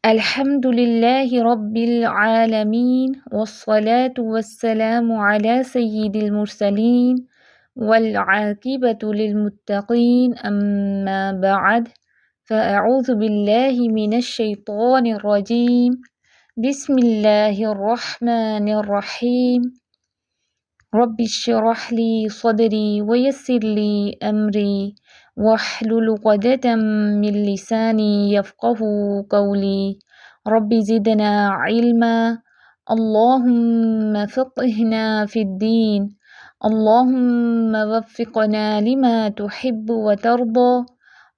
الحمد لله رب العالمين والصلاة والسلام على سيد المرسلين والعاقبة للمتقين أما بعد فأعوذ بالله من الشيطان الرجيم بسم الله الرحمن الرحيم رب اشرح لي صدري ويسر لي أمري واحلل عقدة من لساني يفقه قولي رب زدنا علما اللهم فقهنا في الدين اللهم وفقنا لما تحب وترضى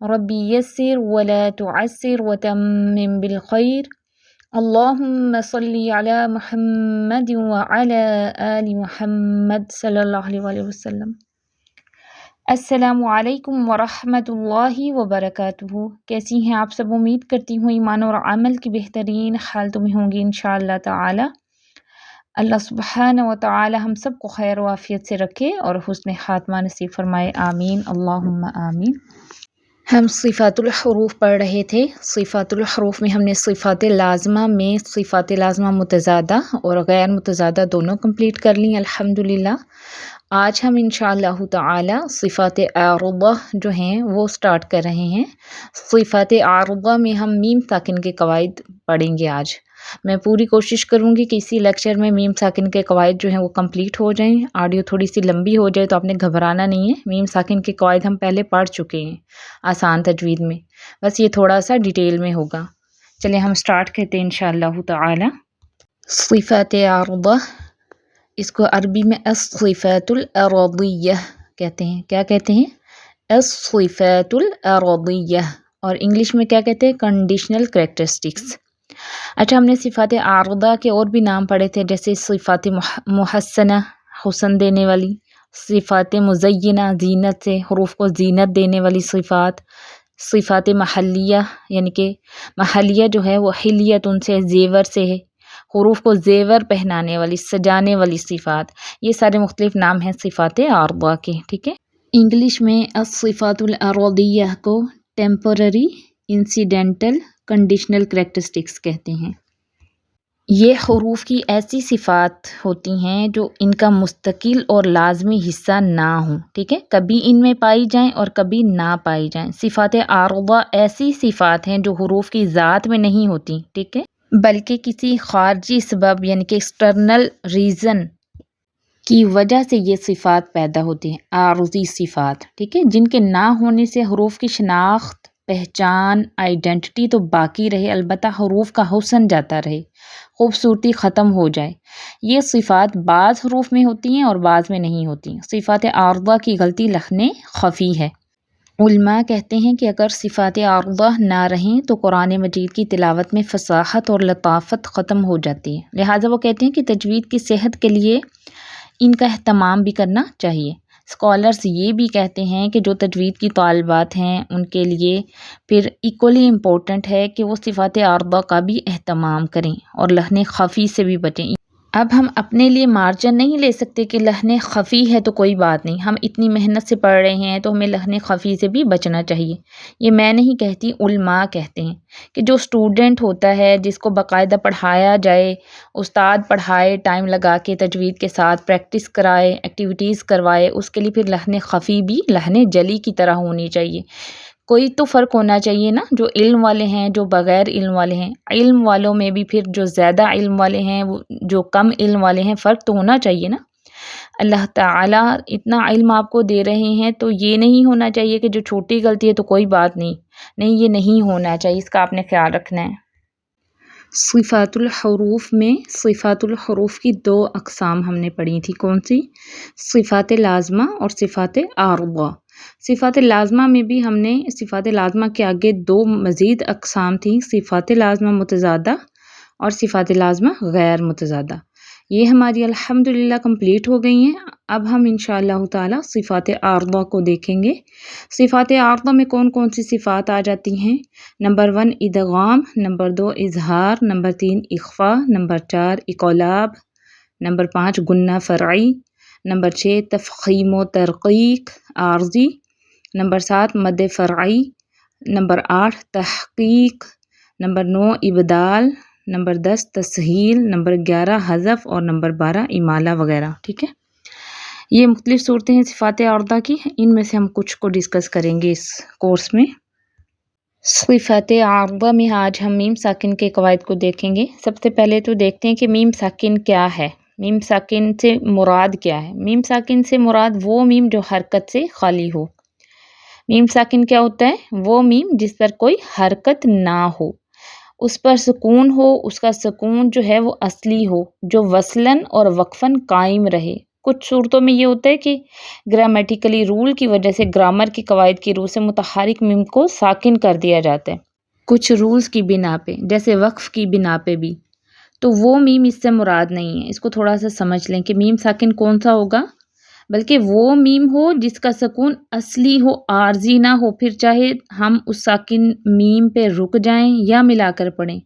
رب يسر ولا تعسر وتمم بالخير اللهم صل على محمد وعلى آل محمد صلی اللہ علیہ وسلم۔ السلام علیکم ورحمۃ اللہ وبرکاتہ۔ کیسی ہیں آپ سب؟ امید کرتی ہوں ایمان اور عمل کی بہترین حالتوں میں ہوں گی انشاءاللہ تعالی۔ اللہ سبحانہ و تعالی ہم سب کو خیر و عافیت سے رکھے اور حسن خاتمہ نصیب فرمائے، آمین اللہم آمین۔ ہم صفات الحروف پڑھ رہے تھے۔ صفات الحروف میں ہم نے صفات لازمہ میں صفات لازمہ متضادہ اور غیر متضادہ دونوں کمپلیٹ کر لیں الحمدللہ۔ آج ہم انشاءاللہ تعالی صفات عارضہ جو ہیں وہ سٹارٹ کر رہے ہیں۔ صفات عارضہ میں ہم میم ساکن کے قواعد پڑھیں گے آج۔ میں پوری کوشش کروں گی کہ اسی لیکچر میں میم ساکن کے قواعد جو ہیں وہ کمپلیٹ ہو جائیں۔ آڈیو تھوڑی سی لمبی ہو جائے تو آپ نے گھبرانا نہیں ہے، میم ساکن کے قواعد ہم پہلے پڑھ چکے ہیں آسان تجوید میں، بس یہ تھوڑا سا ڈیٹیل میں ہوگا۔ چلیں ہم سٹارٹ کرتے ہیں انشاءاللہ تعالی۔ صفات عارضہ، اس کو عربی میں الصفات الارضیہ کہتے ہیں۔ کیا کہتے ہیں؟ الصفات الارضیہ، اور انگلش میں کیا کہتے ہیں؟ Conditional characteristics. اچھا، ہم نے صفات عارضہ کے اور بھی نام پڑھے تھے، جیسے صفات محسنہ حسن دینے والی، صفات مزینہ زینت سے حروف کو زینت دینے والی صفات، صفات محلیہ یعنی کہ محلیہ جو ہے وہ حلیت ان سے زیور سے ہے، حروف کو زیور پہنانے والی سجانے والی صفات، یہ سارے مختلف نام ہیں صفات عارضہ کے، ٹھیک ہے۔ انگلش میں الصفات الارضیہ کو ٹیمپرری انسیڈنٹل کنڈیشنل کریکٹرسٹکس کہتے ہیں۔ یہ حروف کی ایسی صفات ہوتی ہیں جو ان کا مستقل اور لازمی حصہ نہ ہوں، ٹھیک ہے، کبھی ان میں پائی جائیں اور کبھی نہ پائی جائیں۔ صفات عارضہ ایسی صفات ہیں جو حروف کی ذات میں نہیں ہوتی، ٹھیک ہے، بلکہ کسی خارجی سبب یعنی کہ ایکسٹرنل ریزن کی وجہ سے یہ صفات پیدا ہوتی ہیں، عارضی صفات، ٹھیک ہے، جن کے نہ ہونے سے حروف کی شناخت، پہچان، آئیڈینٹی تو باقی رہے، البتہ حروف کا حسن جاتا رہے، خوبصورتی ختم ہو جائے۔ یہ صفات بعض حروف میں ہوتی ہیں اور بعض میں نہیں ہوتی۔ صفات عارضہ کی غلطی لکھنے خفی ہے۔ علماء کہتے ہیں کہ اگر صفات عارضہ نہ رہیں تو قرآن مجید کی تلاوت میں فصاحت اور لطافت ختم ہو جاتی ہے، لہٰذا وہ کہتے ہیں کہ تجوید کی صحت کے لیے ان کا اہتمام بھی کرنا چاہیے۔ اسکالرز یہ بھی کہتے ہیں کہ جو تجوید کی طالبات ہیں ان کے لیے پھر ایکولی امپورٹنٹ ہے کہ وہ صفات عارضہ کا بھی اہتمام کریں اور لحن خفی سے بھی بچیں۔ اب ہم اپنے لیے مارجن نہیں لے سکتے کہ لحن خفی ہے تو کوئی بات نہیں، ہم اتنی محنت سے پڑھ رہے ہیں تو ہمیں لحن خفی سے بھی بچنا چاہیے۔ یہ میں نہیں کہتی، علماء کہتے ہیں کہ جو اسٹوڈنٹ ہوتا ہے جس کو باقاعدہ پڑھایا جائے، استاد پڑھائے ٹائم لگا کے تجوید کے ساتھ پریکٹس کرائے، ایکٹیویٹیز کروائے، اس کے لیے پھر لحن خفی بھی لحن جلی کی طرح ہونی چاہیے۔ کوئی تو فرق ہونا چاہیے نا، جو علم والے ہیں جو بغیر علم والے ہیں، علم والوں میں بھی پھر جو زیادہ علم والے ہیں جو کم علم والے ہیں، فرق تو ہونا چاہیے نا۔ اللہ تعالیٰ اتنا علم آپ کو دے رہے ہیں تو یہ نہیں ہونا چاہیے کہ جو چھوٹی غلطی ہے تو کوئی بات نہیں، نہیں یہ نہیں ہونا چاہیے، اس کا آپ نے خیال رکھنا ہے۔ صفات الحروف میں صفات الحروف کی دو اقسام ہم نے پڑھی تھی، کون سی؟ صفات لازمہ اور صفات عارضہ۔ صفات لازمہ میں بھی ہم نے صفات لازمہ کے آگے دو مزید اقسام تھیں، صفات لازمہ متضادہ اور صفات لازمہ غیر متضادہ۔ یہ ہماری الحمدللہ کمپلیٹ ہو گئی ہیں۔ اب ہم انشاءاللہ تعالی صفات عارضہ کو دیکھیں گے۔ صفات عارضہ میں کون کون سی صفات آ جاتی ہیں؟ نمبر 1 ادغام، نمبر 2 اظہار، نمبر 3 اخفا، نمبر 4 اقلاب، نمبر 5 گنہ فرعی، نمبر 6 تفخیم و ترقیق عارضی، نمبر 7 مد فرعی، نمبر 8 تحقیق، نمبر 9 ابدال، نمبر 10 تسہیل، نمبر 11 حذف اور نمبر 12 امالہ وغیرہ. ٹھیک ہے، یہ مختلف صورتیں ہیں صفات عارضہ کی. ان میں سے ہم کچھ کو ڈسکس کریں گے اس کورس میں. صفات عارضہ میں آج ہم میم ساکن کے قواعد کو دیکھیں گے. سب سے پہلے تو دیکھتے ہیں کہ میم ساکن کیا ہے. میم ساکن سے مراد کیا ہے؟ میم ساکن سے مراد وہ میم جو حرکت سے خالی ہو. میم ساکن کیا ہوتا ہے؟ وہ میم جس پر کوئی حرکت نہ ہو، اس پر سکون ہو، اس کا سکون جو ہے وہ اصلی ہو، جو وصلاً اور وقفاً قائم رہے. کچھ صورتوں میں یہ ہوتا ہے کہ گرامیٹیکلی رول کی وجہ سے، گرامر کی قواعد کی روح سے متحرک میم کو ساکن کر دیا جاتا ہے کچھ رولز کی بنا پہ، جیسے وقف کی بنا پہ بھی. تو وہ میم اس سے مراد نہیں ہے. اس کو تھوڑا سا سمجھ لیں کہ میم ساکن کون سا ہوگا، بلکہ وہ میم ہو جس کا سکون اصلی ہو، عارضی نہ ہو. پھر چاہے ہم اس ساکن میم پہ رک جائیں یا ملا کر پڑھیں،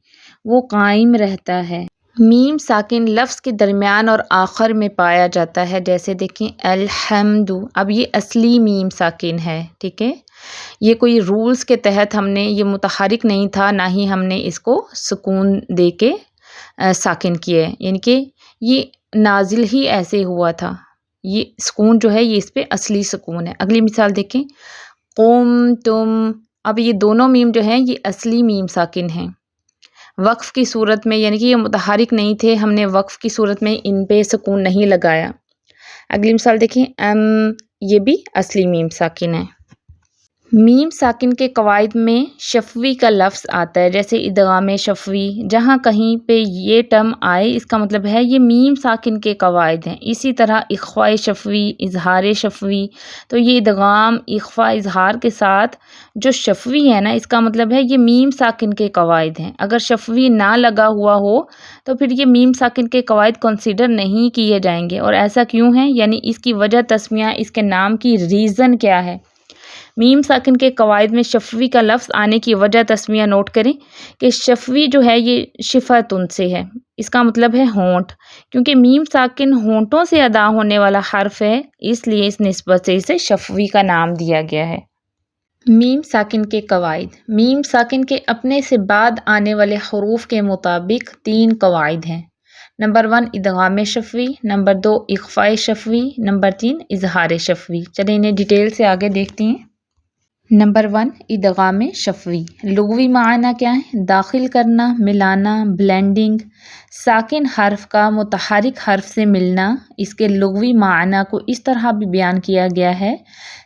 وہ قائم رہتا ہے. میم ساکن لفظ کے درمیان اور آخر میں پایا جاتا ہے. جیسے دیکھیں الحمد، اب یہ اصلی میم ساکن ہے. ٹھیک ہے، یہ کوئی رولز کے تحت ہم نے، یہ متحرک نہیں تھا، نہ ہی ہم نے اس کو سکون دے کے ساکن کیا ہے، یعنی کہ یہ نازل ہی ایسے ہوا تھا. یہ سکون جو ہے یہ اس پہ اصلی سکون ہے. اگلی مثال دیکھیں قم تم، اب یہ دونوں میم جو ہیں یہ اصلی میم ساکن ہیں. وقف کی صورت میں، یعنی کہ یہ متحرک نہیں تھے، ہم نے وقف کی صورت میں ان پہ سکون نہیں لگایا. اگلی مثال دیکھیں یہ بھی اصلی میم ساکن ہے. میم ساکن کے قواعد میں شفوی کا لفظ آتا ہے، جیسے ادغام شفوی. جہاں کہیں پہ یہ ٹرم آئے اس کا مطلب ہے یہ میم ساکن کے قواعد ہیں. اسی طرح اخفاء شفوی، اظہار شفوی، تو یہ ادغام اخفاء اظہار کے ساتھ جو شفوی ہے نا، اس کا مطلب ہے یہ میم ساکن کے قواعد ہیں. اگر شفوی نہ لگا ہوا ہو تو پھر یہ میم ساکن کے قواعد کنسیڈر نہیں کیے جائیں گے. اور ایسا کیوں ہے؟ یعنی اس کی وجہ تسمیہ، اس کے نام کی ریزن کیا ہے؟ میم ساکن کے قواعد میں شفوی کا لفظ آنے کی وجہ تسمیہ نوٹ کریں کہ شفوی جو ہے یہ شفتن سے ہے، اس کا مطلب ہے ہونٹ. کیونکہ میم ساکن ہونٹوں سے ادا ہونے والا حرف ہے، اس لیے اس نسبت سے اسے شفوی کا نام دیا گیا ہے. میم ساکن کے قواعد. میم ساکن کے اپنے سے بعد آنے والے حروف کے مطابق 3 قواعد ہیں. نمبر 1 ادغام شفوی، نمبر 2 اخفاء شفوی، نمبر 3 اظہار شفوی. چلیں انہیں ڈیٹیل سے آگے دیکھتے ہیں. نمبر 1 ادغام شفوی. لغوی معنی کیا ہے؟ داخل کرنا، ملانا، بلینڈنگ. ساکن حرف کا متحرک حرف سے ملنا. اس کے لغوی معنی کو اس طرح بھی بیان کیا گیا ہے،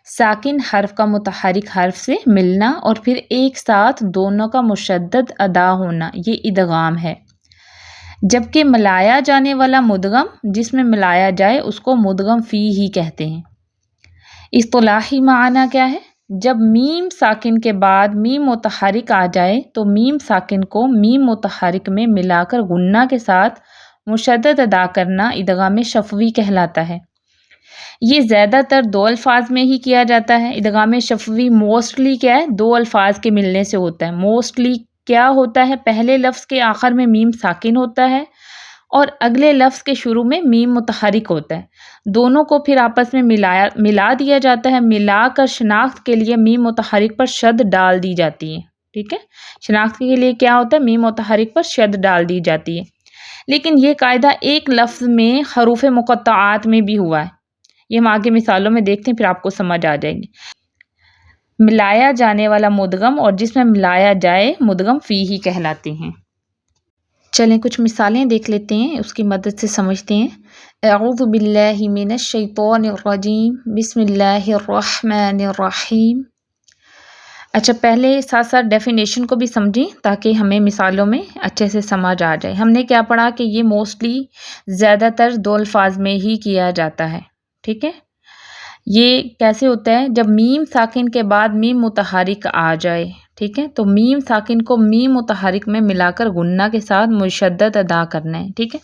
ساکن حرف کا متحرک حرف سے ملنا اور پھر ایک ساتھ دونوں کا مشدد ادا ہونا، یہ ادغام ہے. جبکہ ملایا جانے والا مدغم، جس میں ملایا جائے، اس کو مدغم فی ہی کہتے ہیں. اصطلاحی معنی کیا ہے؟ جب میم ساکن کے بعد میم متحرک آ جائے تو میم ساکن کو میم متحرک میں ملا کر غنہ کے ساتھ مشدد ادا کرنا ادغام شفوی کہلاتا ہے. یہ زیادہ تر 2 الفاظ میں ہی کیا جاتا ہے. ادغام شفوی موسٹلی کیا ہے؟ 2 الفاظ کے ملنے سے ہوتا ہے. موسٹلی کیا ہوتا ہے؟ پہلے لفظ کے آخر میں میم ساکن ہوتا ہے اور اگلے لفظ کے شروع میں میم متحرک ہوتا ہے. دونوں کو پھر آپس میں ملا دیا جاتا ہے. ملا کر شناخت کے لیے میم متحرک پر شد ڈال دی جاتی ہے. ٹھیک ہے، شناخت کے لیے کیا ہوتا ہے؟ میم متحرک پر شد ڈال دی جاتی ہے. لیکن یہ قاعدہ ایک لفظ میں حروف مقطعات میں بھی ہوا ہے. یہ ہم آگے مثالوں میں دیکھتے ہیں، پھر آپ کو سمجھ آ جائے گی. ملایا جانے والا مدغم اور جس میں ملایا جائے مدغم فی ہی کہلاتے ہیں. چلیں کچھ مثالیں دیکھ لیتے ہیں، اس کی مدد سے سمجھتے ہیں. اعوذ باللہ من الشیطان الرجیم، بسم اللہ الرحمن الرحیم. اچھا، پہلے ساتھ ساتھ ڈیفینیشن کو بھی سمجھیں تاکہ ہمیں مثالوں میں اچھے سے سمجھ آ جائے. ہم نے کیا پڑھا کہ یہ موسٹلی زیادہ تر 2 الفاظ میں ہی کیا جاتا ہے. ٹھیک ہے، یہ کیسے ہوتا ہے؟ جب میم ساکن کے بعد میم متحرک آ جائے. ٹھیک ہے، تو میم ساکن کو میم متحرک میں ملا کر غنہ کے ساتھ مشدد ادا کرنا ہے. ٹھیک ہے،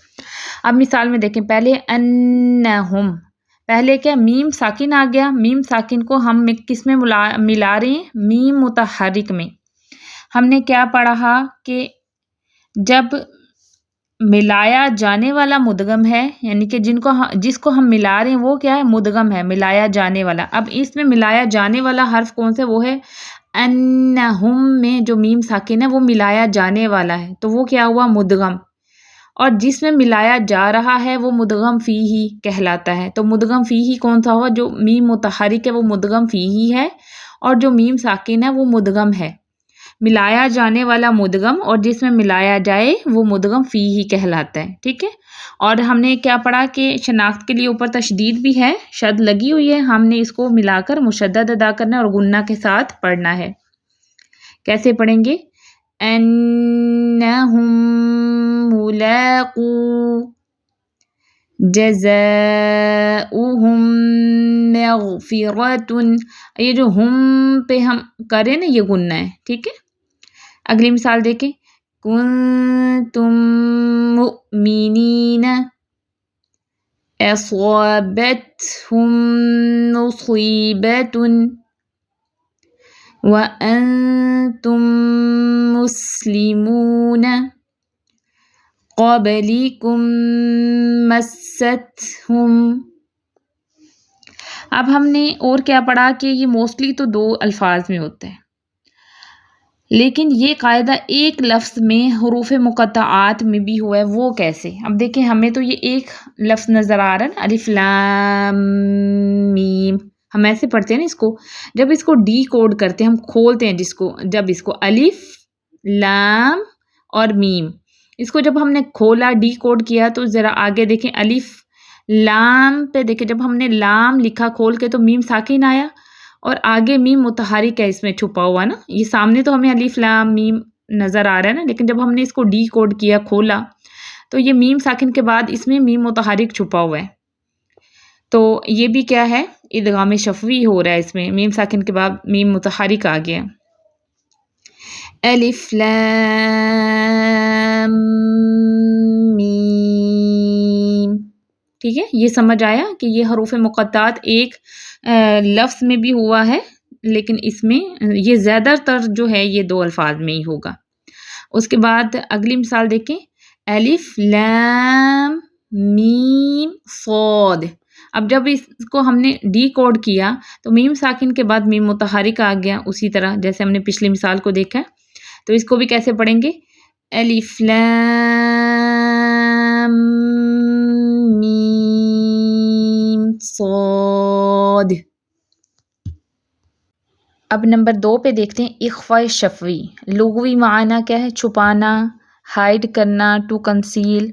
اب مثال میں دیکھیں. پہلے انہم، پہلے کیا میم ساکن آ گیا. میم ساکن کو ہم کس میں ملا رہے ہیں؟ میم متحرک میں. ہم نے کیا پڑھا کہ جب ملایا جانے والا مدغم ہے، یعنی کہ جس کو ہم ملا رہے ہیں وہ کیا ہے؟ مدغم ہے، ملایا جانے والا. اب اس میں ملایا جانے والا حرف کون سا؟ وہ ہے انہم میں جو میم ساکن ہے وہ ملایا جانے والا ہے، تو وہ کیا ہوا؟ مدغم. اور جس میں ملایا جا رہا ہے وہ مدغم فیہ کہلاتا ہے. تو مدغم فیہ کون سا ہوا؟ جو میم متحرک ہے وہ مدغم فیہ ہے، اور جو میم ساکن ہے وہ مدغم ہے. ملایا جانے والا مدغم اور جس میں ملایا جائے وہ مدغم فیہ کہلاتا ہے. ٹھیک ہے. اور ہم نے کیا پڑھا کہ شناخت کے لیے اوپر تشدید بھی ہے، شد لگی ہوئی ہے، ہم نے اس کو ملا کر مشدد ادا کرنا ہے اور غنہ کے ساتھ پڑھنا ہے. کیسے پڑھیں گے؟ انہم ملاقو جزاؤہم مغفرۃ. یہ جو ہم پہ ہم کریں نا یہ غنہ ہے. ٹھیک ہے. اگلی مثال دیکھیں. کنتم مؤمنین اصابتہم مصیبۃ وانتم مسلمون قبلکم مستہم. اب ہم نے اور کیا پڑھا کہ یہ موسٹلی تو 2 الفاظ میں ہوتا ہے، لیکن یہ قاعدہ ایک لفظ میں حروف مقطعات میں بھی ہوا ہے. وہ کیسے؟ اب دیکھیں ہمیں تو یہ ایک لفظ نظر آ رہا ہے نا، الف لام میم. ہم ایسے پڑھتے ہیں نا اس کو، جب اس کو ڈی کوڈ کرتے ہیں، ہم کھولتے ہیں جب اس کو الف لام اور میم، اس کو جب ہم نے کھولا ڈی کوڈ کیا تو ذرا آگے دیکھیں الف لام پہ دیکھیں، جب ہم نے لام لکھا کھول کے تو میم ساکن آیا اور آگے میم متحرک ہے اس میں چھپا ہوا نا. یہ سامنے تو ہمیں الف لام میم نظر آ رہا ہے نا، لیکن جب ہم نے اس کو ڈی کوڈ کیا کھولا تو یہ میم ساکن کے بعد اس میں میم متحرک چھپا ہوا ہے. تو یہ بھی کیا ہے؟ ادغام شفوی ہو رہا ہے، اس میں میم ساکن کے بعد میم متحرک آ گیا. الف لام میم. ٹھیک ہے. یہ سمجھ آیا کہ یہ حروف مقطعات ایک لفظ میں بھی ہوا ہے، لیکن اس میں یہ زیادہ تر جو ہے یہ 2 الفاظ میں ہی ہوگا. اس کے بعد اگلی مثال دیکھیں. الف لام میم صاد. اب جب اس کو ہم نے ڈی کوڈ کیا تو میم ساکن کے بعد میم متحرک آ گیا، اسی طرح جیسے ہم نے پچھلی مثال کو دیکھا. تو اس کو بھی کیسے پڑھیں گے؟ الف لام میم صاد. اب نمبر 2 پہ دیکھتے ہیں اخفاء شفوی. لغوی معنی کیا ہے؟ چھپانا، ہائڈ کرنا، ٹو کنسیل.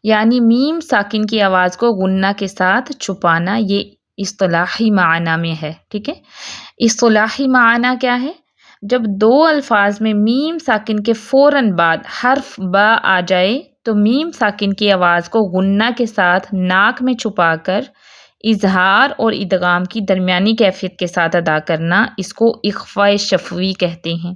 یعنی میم ساکن کی آواز کو غنہ کے ساتھ چھپانا، یہ اصطلاحی معنی میں ہے. ٹھیک ہے. اصطلاحی معنی کیا ہے؟ جب 2 الفاظ میں میم ساکن کے فوراً بعد حرف با آ جائے تو میم ساکن کی آواز کو غنہ کے ساتھ ناک میں چھپا کر اظہار اور ادغام کی درمیانی کیفیت کے ساتھ ادا کرنا، اس کو اخفاء شفوی کہتے ہیں.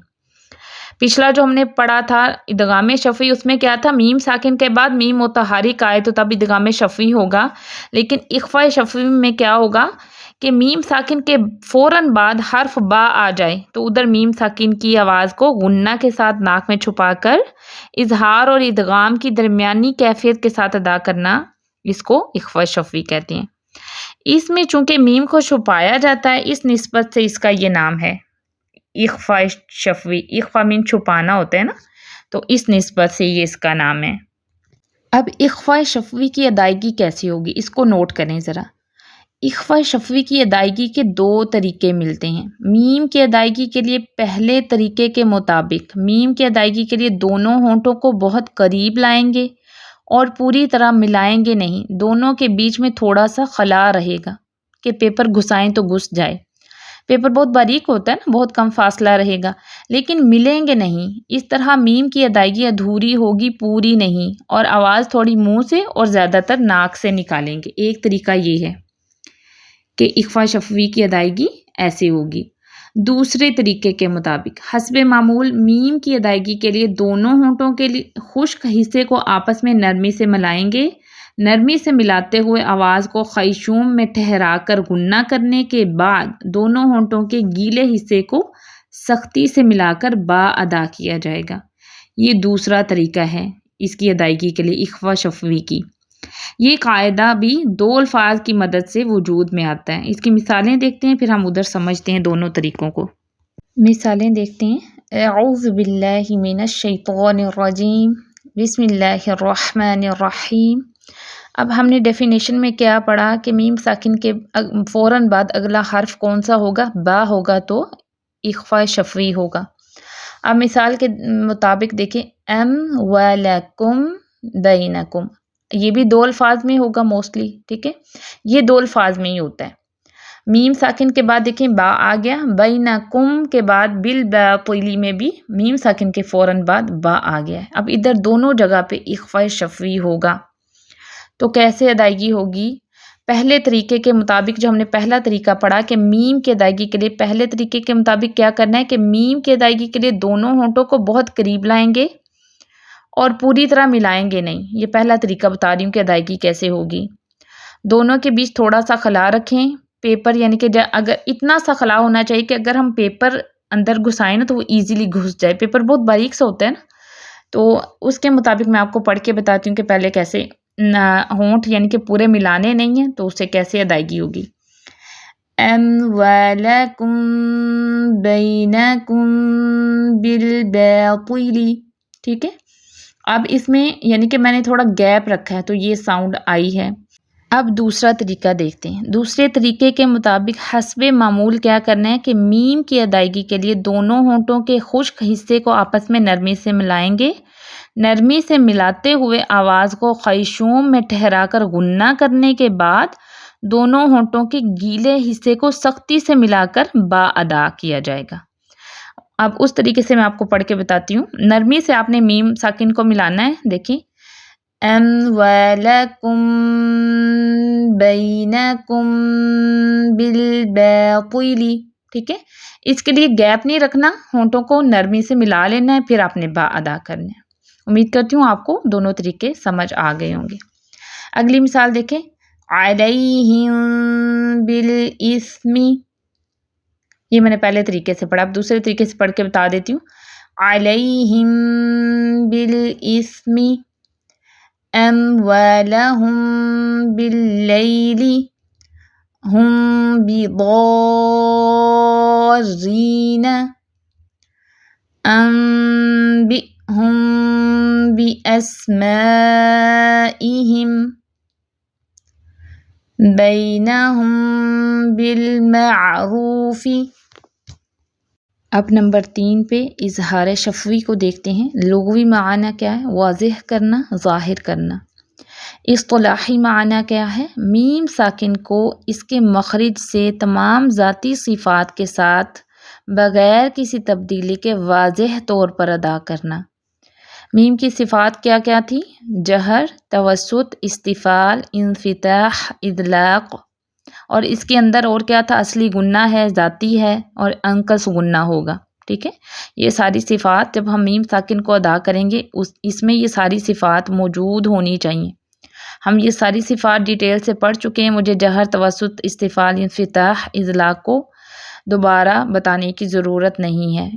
پچھلا جو ہم نے پڑھا تھا ادغام شفوی، اس میں کیا تھا؟ میم ساکن کے بعد میم متحرک آئے تو تب ادغام شفوی ہوگا. لیکن اخفاء شفوی میں کیا ہوگا کہ میم ساکن کے فوراً بعد حرف با آ جائے تو ادھر میم ساکن کی آواز کو غنہ کے ساتھ ناک میں چھپا کر اظہار اور ادغام کی درمیانی کیفیت کے ساتھ ادا کرنا، اس کو اخفاء شفوی کہتے ہیں. اس میں چونکہ میم کو چھپایا جاتا ہے، اس نسبت سے اس کا یہ نام ہے اخفاء شفوی. اخفاء مین چھپانا ہوتا ہے نا، تو اس نسبت سے یہ اس کا نام ہے. اب اخفاء شفوی کی ادائیگی کیسی ہوگی، اس کو نوٹ کریں ذرا. اخفاء شفوی کی ادائیگی کے 2 طریقے ملتے ہیں. میم کی ادائیگی کے لیے پہلے طریقے کے مطابق میم کی ادائیگی کے لیے دونوں ہونٹوں کو بہت قریب لائیں گے اور پوری طرح ملائیں گے نہیں، دونوں کے بیچ میں تھوڑا سا خلا رہے گا کہ پیپر گھسائیں تو گھس جائے. پیپر بہت باریک ہوتا ہے نا، بہت کم فاصلہ رہے گا، لیکن ملیں گے نہیں. اس طرح میم کی ادائیگی ادھوری ہوگی، پوری نہیں، اور آواز تھوڑی منہ سے اور زیادہ تر ناک سے نکالیں گے. ایک طریقہ یہ ہے کہ اخفاء شفوی کی ادائیگی ایسے ہوگی. دوسرے طریقے کے مطابق حسب معمول میم کی ادائیگی کے لیے دونوں ہونٹوں کے خشک حصے کو آپس میں نرمی سے ملائیں گے. نرمی سے ملاتے ہوئے آواز کو خیشوم میں ٹھہرا کر غنہ کرنے کے بعد دونوں ہونٹوں کے گیلے حصے کو سختی سے ملا کر با ادا کیا جائے گا. یہ دوسرا طریقہ ہے اس کی ادائیگی کے لیے اخفاء شفوی کی. یہ قاعدہ بھی 2 الفاظ کی مدد سے وجود میں آتا ہے. اس کی مثالیں دیکھتے ہیں، پھر ہم ادھر سمجھتے ہیں دونوں طریقوں کو. مثالیں دیکھتے ہیں۔ اعوذ باللہ من الشیطان الرجیم، بسم اللہ الرحمن الرحیم۔ اب ہم نے ڈیفینیشن میں کیا پڑھا کہ میم ساکن کے فوراً بعد اگلا حرف کون سا ہوگا؟ با ہوگا تو اخفاء شفوی ہوگا۔ اب مثال کے مطابق دیکھیں، ام ولکم بینکم، یہ بھی دو الفاظ میں ہوگا موسٹلی، ٹھیک ہے، یہ دو الفاظ میں ہی ہوتا ہے۔ میم ساکن کے بعد دیکھیں با آ گیا، بینکم کے بعد بالباطل میں بھی میم ساکن کے فوراً بعد با آ گیا ہے۔ اب ادھر دونوں جگہ پہ اخفاء شفوی ہوگا، تو کیسے ادائیگی ہوگی؟ پہلے طریقے کے مطابق، جو ہم نے پہلا طریقہ پڑھا کہ میم کی ادائیگی کے لیے پہلے طریقے کے مطابق کیا کرنا ہے کہ میم کی ادائیگی کے لیے دونوں ہونٹوں کو بہت قریب لائیں گے اور پوری طرح ملائیں گے نہیں۔ یہ پہلا طریقہ بتا رہی ہوں کہ ادائیگی کیسے ہوگی۔ دونوں کے بیچ تھوڑا سا خلا رکھیں، پیپر یعنی کہ اگر اتنا سا خلا ہونا چاہیے کہ اگر ہم پیپر اندر گھسائیں نا تو وہ ایزیلی گھس جائے، پیپر بہت باریک سا ہوتا ہے نا، تو اس کے مطابق میں آپ کو پڑھ کے بتاتی ہوں کہ پہلے کیسے ہونٹ یعنی کہ پورے ملانے نہیں ہیں تو اسے کیسے ادائیگی ہوگی۔ اموالکم بینکم بالباطل، ٹھیک ہے۔ اب اس میں یعنی کہ میں نے تھوڑا گیپ رکھا ہے تو یہ ساؤنڈ آئی ہے۔ اب دوسرا طریقہ دیکھتے ہیں۔ دوسرے طریقے کے مطابق حسب معمول کیا کرنا ہے کہ میم کی ادائیگی کے لیے دونوں ہونٹوں کے خشک حصے کو آپس میں نرمی سے ملائیں گے، نرمی سے ملاتے ہوئے آواز کو خیشوم میں ٹھہرا کر غنہ کرنے کے بعد دونوں ہونٹوں کے گیلے حصے کو سختی سے ملا کر با ادا کیا جائے گا۔ اب اس طریقے سے میں آپ کو پڑھ کے بتاتی ہوں۔ نرمی سے آپ نے میم ساکن کو ملانا ہے، دیکھیں، اموالکم بینکم بالباطل، ٹھیک ہے۔ اس کے لیے گیپ نہیں رکھنا، ہونٹوں کو نرمی سے ملا لینا ہے، پھر آپ نے با ادا کرنا ہے۔ امید کرتی ہوں آپ کو دونوں طریقے سمجھ آ گئے ہوں گے۔ اگلی مثال دیکھیں، علیہم بالاسم، یہ میں نے پہلے طریقے سے پڑھا، اب دوسرے طریقے سے پڑھ کے بتا دیتی ہوں۔ علیہم بالاسم اموالہم باللیل ہم بضارین انبئہم باسمائہم بینہم بالمعروف۔ اب نمبر 3 پہ اظہار شفوی کو دیکھتے ہیں۔ لغوی معنی کیا ہے؟ واضح کرنا، ظاہر کرنا۔ اصطلاحی معنی کیا ہے؟ میم ساکن کو اس کے مخرج سے تمام ذاتی صفات کے ساتھ بغیر کسی تبدیلی کے واضح طور پر ادا کرنا۔ میم کی صفات کیا کیا تھی؟ جہر، توسط، استفال، انفتاح، اطلاق، اور اس کے اندر اور کیا تھا؟ اصلی غنہ ہے، ذاتی ہے، اور انقص غنہ ہوگا، ٹھیک ہے۔ یہ ساری صفات جب ہم میم ساکن کو ادا کریں گے اس میں یہ ساری صفات موجود ہونی چاہیے۔ ہم یہ ساری صفات ڈیٹیل سے پڑھ چکے ہیں، مجھے جہر، توسط، استفال، انفتاح، اطلاق کو دوبارہ بتانے کی ضرورت نہیں ہے۔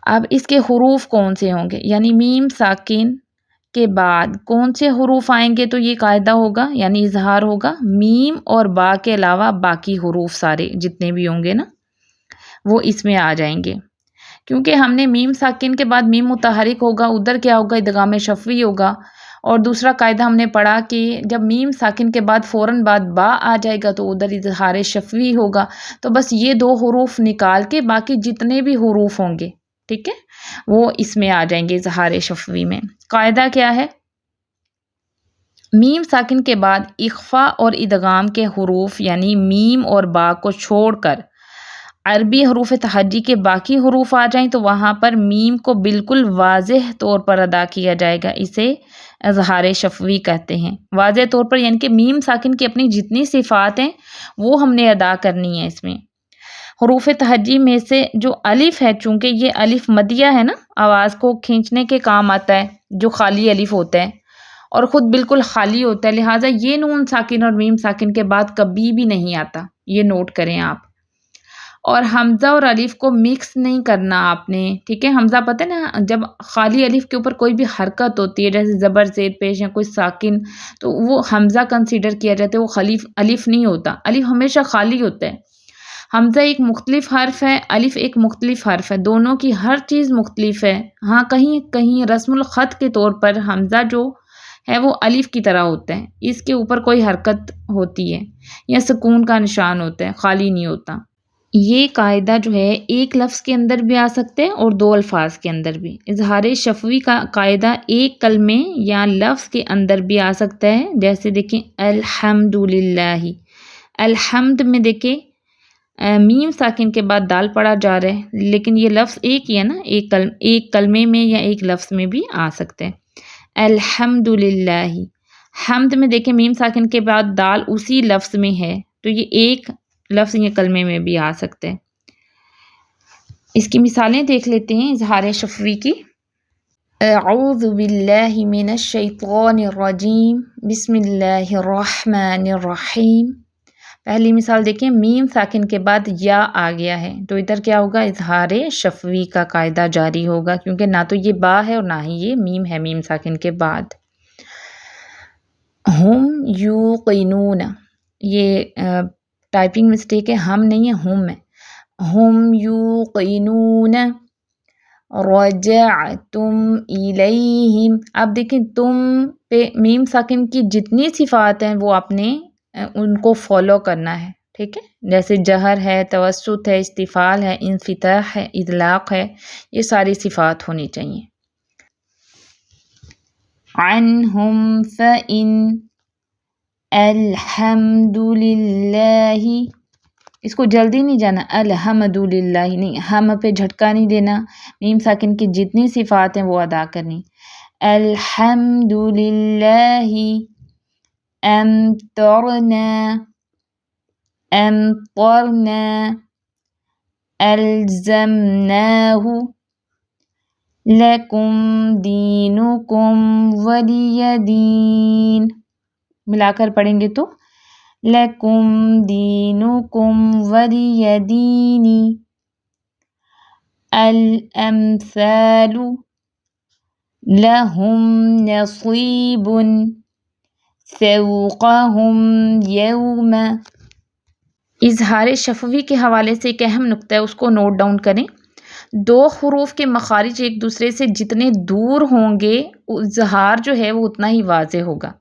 اب اس کے حروف کون سے ہوں گے؟ یعنی میم ساکن کے بعد کون سے حروف آئیں گے تو یہ قاعدہ ہوگا، یعنی اظہار ہوگا؟ میم اور با کے علاوہ باقی حروف سارے جتنے بھی ہوں گے نا وہ اس میں آ جائیں گے، کیونکہ ہم نے میم ساکن کے بعد میم متحرک ہوگا، ادھر کیا ہوگا؟ ادغام شفوی ہوگا۔ اور دوسرا قاعدہ ہم نے پڑھا کہ جب میم ساکن کے بعد فوراً بعد با آ جائے گا تو ادھر اظہار شفوی ہوگا۔ تو بس یہ دو حروف نکال کے باقی جتنے بھی حروف ہوں گے، ٹھیک ہے، وہ اس میں آ جائیں گے اظہار شفوی میں۔ قاعدہ کیا ہے؟ میم ساکن کے بعد اخفاء اور ادغام کے حروف یعنی میم اور با کو چھوڑ کر عربی حروف تہجی کے باقی حروف آ جائیں تو وہاں پر میم کو بالکل واضح طور پر ادا کیا جائے گا، اسے اظہار شفوی کہتے ہیں۔ واضح طور پر یعنی کہ میم ساکن کی اپنی جتنی صفات ہیں وہ ہم نے ادا کرنی ہے۔ اس میں حروف تہجی میں سے جو الف ہے، چونکہ یہ الف مدیہ ہے نا، آواز کو کھینچنے کے کام آتا ہے، جو خالی الف ہوتا ہے اور خود بالکل خالی ہوتا ہے، لہٰذا یہ نون ساکن اور میم ساکن کے بعد کبھی بھی نہیں آتا، یہ نوٹ کریں آپ۔ اور حمزہ اور الف کو مکس نہیں کرنا آپ نے، ٹھیک ہے۔ حمزہ پتہ ہے نا، جب خالی الف کے اوپر کوئی بھی حرکت ہوتی ہے جیسے زبر زیر پیش یا کوئی ساکن تو وہ حمزہ کنسیڈر کیا جاتا ہے، وہ الف نہیں ہوتا، الف ہمیشہ خالی ہوتا ہے۔ حمزہ ایک مختلف حرف ہے، الف ایک مختلف حرف ہے، دونوں کی ہر چیز مختلف ہے۔ ہاں کہیں کہیں رسم الخط کے طور پر حمزہ جو ہے وہ الف کی طرح ہوتا ہے، اس کے اوپر کوئی حرکت ہوتی ہے یا سکون کا نشان ہوتا ہے، خالی نہیں ہوتا۔ یہ قاعدہ جو ہے ایک لفظ کے اندر بھی آ سکتے ہیں اور دو الفاظ کے اندر بھی۔ اظہار شفوی کا قاعدہ ایک کلمے یا لفظ کے اندر بھی آ سکتا ہے، جیسے دیکھیں الحمدللہ، الحمد میں دیکھیں میم ساکن کے بعد دال پڑھا جا رہا ہے، لیکن یہ لفظ ایک ہی ہے نا، ایک کلمے میں یا ایک لفظ میں بھی آ سکتے ہیں۔ الحمدللہ، حمد میں دیکھیں میم ساکن کے بعد دال اسی لفظ میں ہے، تو یہ ایک لفظ یا کلمے میں بھی آ سکتے ہیں۔ اس کی مثالیں دیکھ لیتے ہیں اظہار شفوی کی۔ اعوذ باللہ من الشیطان الرجیم، بسم اللہ الرحمن الرحیم۔ پہلی مثال دیکھیں، میم ساکن کے بعد یا آ گیا ہے، تو ادھر کیا ہوگا؟ اظہار شفوی کا قاعدہ جاری ہوگا، کیونکہ نہ تو یہ با ہے اور نہ ہی یہ میم ہے میم ساکن کے بعد۔ ہم یوقنون، یہ ٹائپنگ مسٹیک ہے، ہم نہیں ہے، ہم ہے۔ ہم یوقنون رجعتم الیہم۔ اب دیکھیں تم پہ میم ساکن کی جتنی صفات ہیں وہ آپ نے ان کو فالو کرنا ہے، ٹھیک ہے؟ جیسے جہر ہے، توسط ہے، استفال ہے، انفتاح ہے، اطلاق ہے، یہ ساری صفات ہونی چاہیے۔ عنہم فإن الحمدللہ، اس کو جلدی نہیں جانا، الحمدللہ نہیں، ہم پہ جھٹکا نہیں دینا، میم ساکن کی جتنی صفات ہیں وہ ادا کرنی۔ الحمدللہ امطرنا، امطرنا الزمناہ لکم دینکم ولی دین، ملا کر پڑھیں گے تو لکم دینکم ولی دینی۔ الامثال لہم نصیب فوقہم یوم۔ اظہار شفوی کے حوالے سے ایک اہم نقطہ ہے، اس کو نوٹ ڈاؤن کریں۔ دو حروف کے مخارج ایک دوسرے سے جتنے دور ہوں گے اظہار جو ہے وہ اتنا ہی واضح ہوگا۔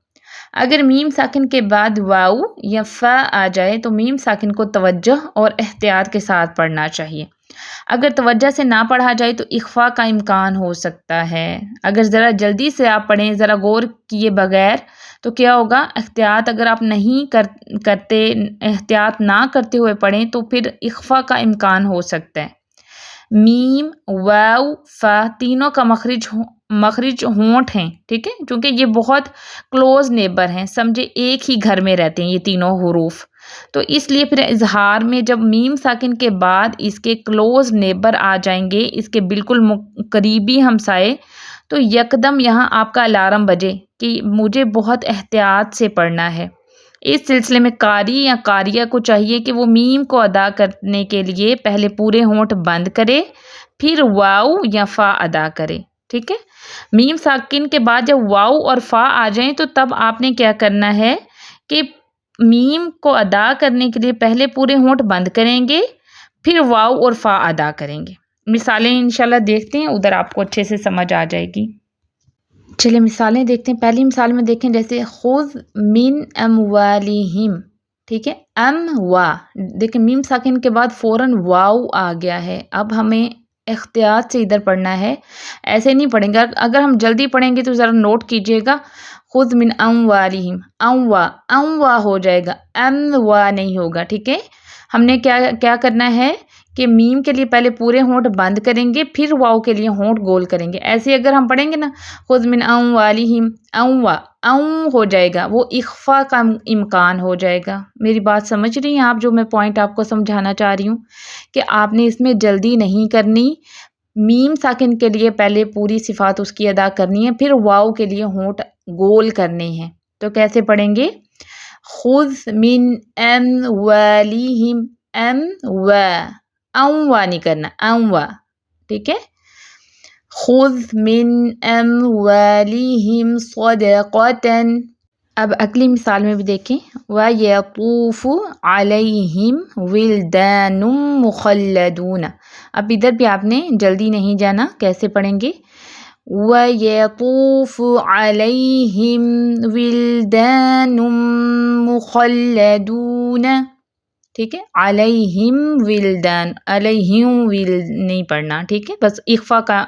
اگر میم ساکن کے بعد واو یا فا آ جائے تو میم ساکن کو توجہ اور احتیاط کے ساتھ پڑھنا چاہیے۔ اگر توجہ سے نہ پڑھا جائے تو اخفاء کا امکان ہو سکتا ہے۔ اگر ذرا جلدی سے آپ پڑھیں، ذرا غور کیے بغیر، تو کیا ہوگا؟ احتیاط اگر آپ نہیں کرتے، احتیاط نہ کرتے ہوئے پڑھیں تو پھر اخفاء کا امکان ہو سکتا ہے۔ میم، واو، فا تینوں کا مخرج ہونٹ ہیں، ٹھیک ہے؟ کیونکہ یہ بہت کلوز نیبر ہیں، سمجھے ایک ہی گھر میں رہتے ہیں یہ تینوں حروف، تو اس لیے پھر اظہار میں جب میم ساکن کے بعد اس کے کلوز نیبر آ جائیں گے، اس کے بالکل قریبی ہمسائے، تو یکدم یہاں آپ کا الارم بجے کہ مجھے بہت احتیاط سے پڑھنا ہے۔ اس سلسلے میں قاری یا قاریہ کو چاہیے کہ وہ میم کو ادا کرنے کے لیے پہلے پورے ہونٹ بند کرے، پھر واو یا فا ادا کرے، ٹھیک ہے؟ میم ساکن کے بعد جب واو اور فا آ جائیں تو تب آپ نے کیا کرنا ہے کہ میم کو ادا کرنے کے لیے پہلے پورے ہونٹ بند کریں گے، پھر واو اور فا ادا کریں گے۔ مثالیں انشاءاللہ دیکھتے ہیں، ادھر آپ کو اچھے سے سمجھ آ جائے گی۔ چلے مثالیں دیکھتے ہیں۔ پہلی مثال میں دیکھیں، جیسے خذ من اموالہم، ٹھیک ہے؟ دیکھیں میم ساکن کے بعد فوراً واو آ گیا ہے، اب ہمیں احتیاط سے ادھر پڑھنا ہے، ایسے نہیں پڑھیں گے۔ اگر ہم جلدی پڑھیں گے تو ذرا نوٹ کیجئے گا، خذ من اموالہم، اموا ہو جائے گا، اموا نہیں ہوگا، ٹھیک ہے؟ ہم نے کیا کرنا ہے کہ میم کے لیے پہلے پورے ہونٹ بند کریں گے، پھر واو کے لیے ہونٹ گول کریں گے۔ ایسے اگر ہم پڑھیں گے نا، خذ من اموالہم، ہو جائے گا، وہ اخفاء کا امکان ہو جائے گا۔ میری بات سمجھ رہی ہیں آپ؟ جو میں پوائنٹ آپ کو سمجھانا چاہ رہی ہوں کہ آپ نے اس میں جلدی نہیں کرنی، میم ساکن کے لیے پہلے پوری صفات اس کی ادا کرنی ہے، پھر واو کے لیے ہونٹ گول کرنے ہیں۔ تو کیسے پڑھیں گے؟ خذ من اموالہم، اموا نہیں کرنا، اموا، ٹھیک ہے؟ خذ من اموالہم صدقۃ، اب اگلی مثال میں بھی دیکھیں وَيَطُوفُ عَلَيْهِمْ وِلْدَانٌ مُخَلَّدُونَ. اب ادھر بھی آپ نے جلدی نہیں جانا، کیسے پڑھیں گے؟ وَيَطُوفُ عَلَيْهِمْ وِلْدَانٌ مُخَلَّدُونَ. ٹھیک ہے، علیہم ولدان، علیہم نہیں پڑھنا، ٹھیک ہے، بس اخفا کا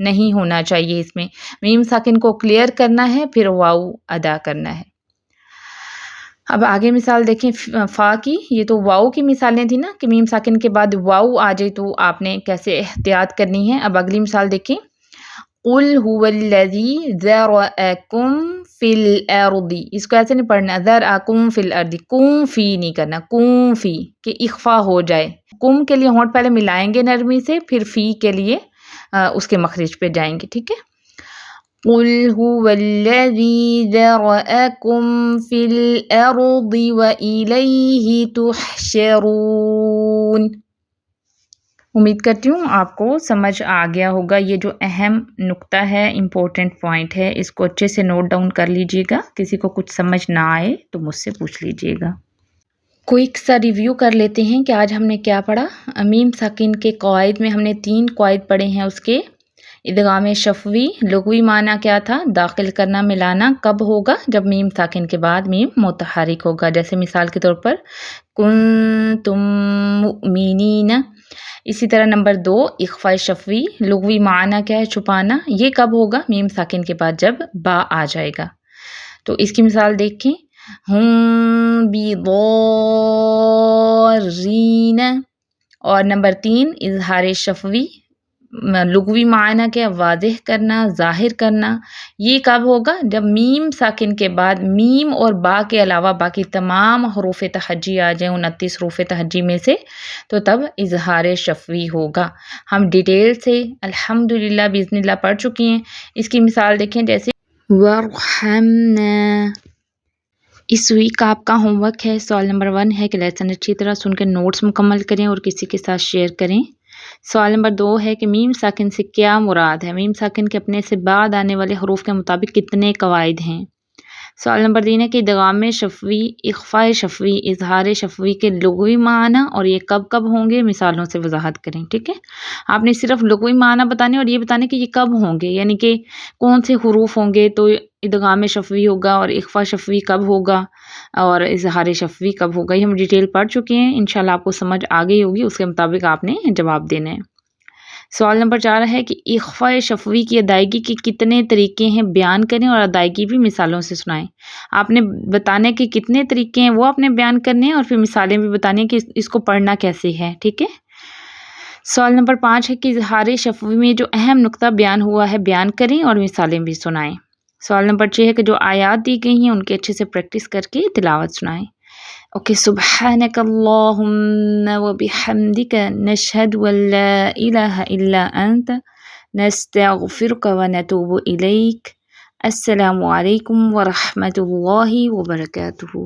نہیں ہونا چاہیے، اس میں میم ساکن کو کلیئر کرنا ہے، پھر واو ادا کرنا ہے. اب آگے مثال دیکھیں فا کی، یہ تو واو کی مثالیں تھیں نا کہ میم ساکن کے بعد واو آ جائے تو آپ نے کیسے احتیاط کرنی ہے. اب اگلی مثال دیکھیں قُلْ هُوَ الَّذِي ذَرَأَكُمْ فِي الْأَرْضِ. اس کو ایسے نہیں پڑھنا ذَرَأَكُمْ فِي الْأَرْضِ، کم فی نہیں کرنا، کم فی کہ اخفا ہو جائے. کم کے لیے ہونٹ پہلے ملائیں گے نرمی سے، پھر فی کے لیے اس کے مخرج پہ جائیں گے، ٹھیک ہے. قُلْ هُوَ الَّذِي ذَرَأَكُمْ فِي الْأَرْضِ وَإِلَيْهِ تُحْشَرُونَ. امید کرتی ہوں آپ کو سمجھ آ گیا ہوگا. یہ جو اہم نقطہ ہے، امپورٹنٹ پوائنٹ ہے، اس کو اچھے سے نوٹ ڈاؤن کر لیجئے گا. کسی کو کچھ سمجھ نہ آئے تو مجھ سے پوچھ لیجئے گا. کوئک سا ریویو کر لیتے ہیں کہ آج ہم نے کیا پڑھا. میم ساکن کے قواعد میں ہم نے 3 قواعد پڑھے ہیں. اس کے ادغام شفوی، لغوی معنی کیا تھا؟ داخل کرنا، ملانا کب ہوگا؟ جب میم ساکن کے بعد میم متحرک ہوگا. جیسے مثال کے طور پر کنتم مؤمنین. اسی طرح نمبر 2 اخفاء شفوی، لغوی معنی کیا ہے؟ چھپانا. یہ کب ہوگا؟ میم ساکن کے بعد جب با آ جائے گا. تو اس کی مثال دیکھیں ہم بضارین. اور نمبر 3 اظہار شفوی، لغوی معنی کیا؟ واضح کرنا، ظاہر کرنا. یہ کب ہوگا؟ جب میم ساکن کے بعد میم اور با کے علاوہ باقی تمام حروف تہجی آ جائیں 29 حروف تہجی میں سے، تو تب اظہار شفوی ہوگا. ہم ڈیٹیل سے الحمدللہ باذن اللہ پڑھ چکی ہیں. اس کی مثال دیکھیں جیسے وَارْحَمْنَا. اس ویک آپ کا ہوم ورک ہے، سوال نمبر 1 ہے کہ لیسن اچھی طرح سن کے نوٹس مکمل کریں اور کسی کے ساتھ شیئر کریں. سوال نمبر 2 ہے کہ میم ساکن سے کیا مراد ہے؟ میم ساکن کے اپنے سے بعد آنے والے حروف کے مطابق کتنے قواعد ہیں؟ سوال نمبر 3 ہے کہ ادغام شفوی، اخفاء شفوی، اظہار شفوی کے لغوی معنی اور یہ کب کب ہوں گے؟ مثالوں سے وضاحت کریں. ٹھیک ہے، آپ نے صرف لغوی معنی بتانے اور یہ بتانے کہ یہ کب ہوں گے، یعنی کہ کون سے حروف ہوں گے تو ادغام شفوی ہوگا اور اخفاء شفوی کب ہوگا اور اظہار شفوی کب ہوگا. یہ ہم ڈیٹیل پڑھ چکے ہیں. انشاءاللہ آپ کو سمجھ آ گئی ہوگی، اس کے مطابق آپ نے جواب دینے ہیں. سوال نمبر 4 ہے کہ اخفاء شفوی کی ادائیگی کے کتنے طریقے ہیں؟ بیان کریں اور ادائیگی بھی مثالوں سے سنائیں. آپ نے بتانے کے کتنے طریقے ہیں وہ آپ نے بیان کرنے ہیں اور پھر مثالیں بھی بتانی ہیں کہ اس کو پڑھنا کیسے ہے. ٹھیک ہے. سوال نمبر 5 ہے کہ اظہار شفوی میں جو اہم نقطہ بیان ہوا ہے بیان کریں اور مثالیں بھی سنائیں. سوال نمبر 6 ہے کہ جو آیات دی گئی ہیں ان کے اچھے سے پریکٹس کر کے تلاوت سنائیں. اوکے، سبحانک اللہم وبحمدک نشہد ان لا الہ الا انت نستغفرک ونتوب الیک. السلام علیکم ورحمۃ اللہ وبرکاتہ.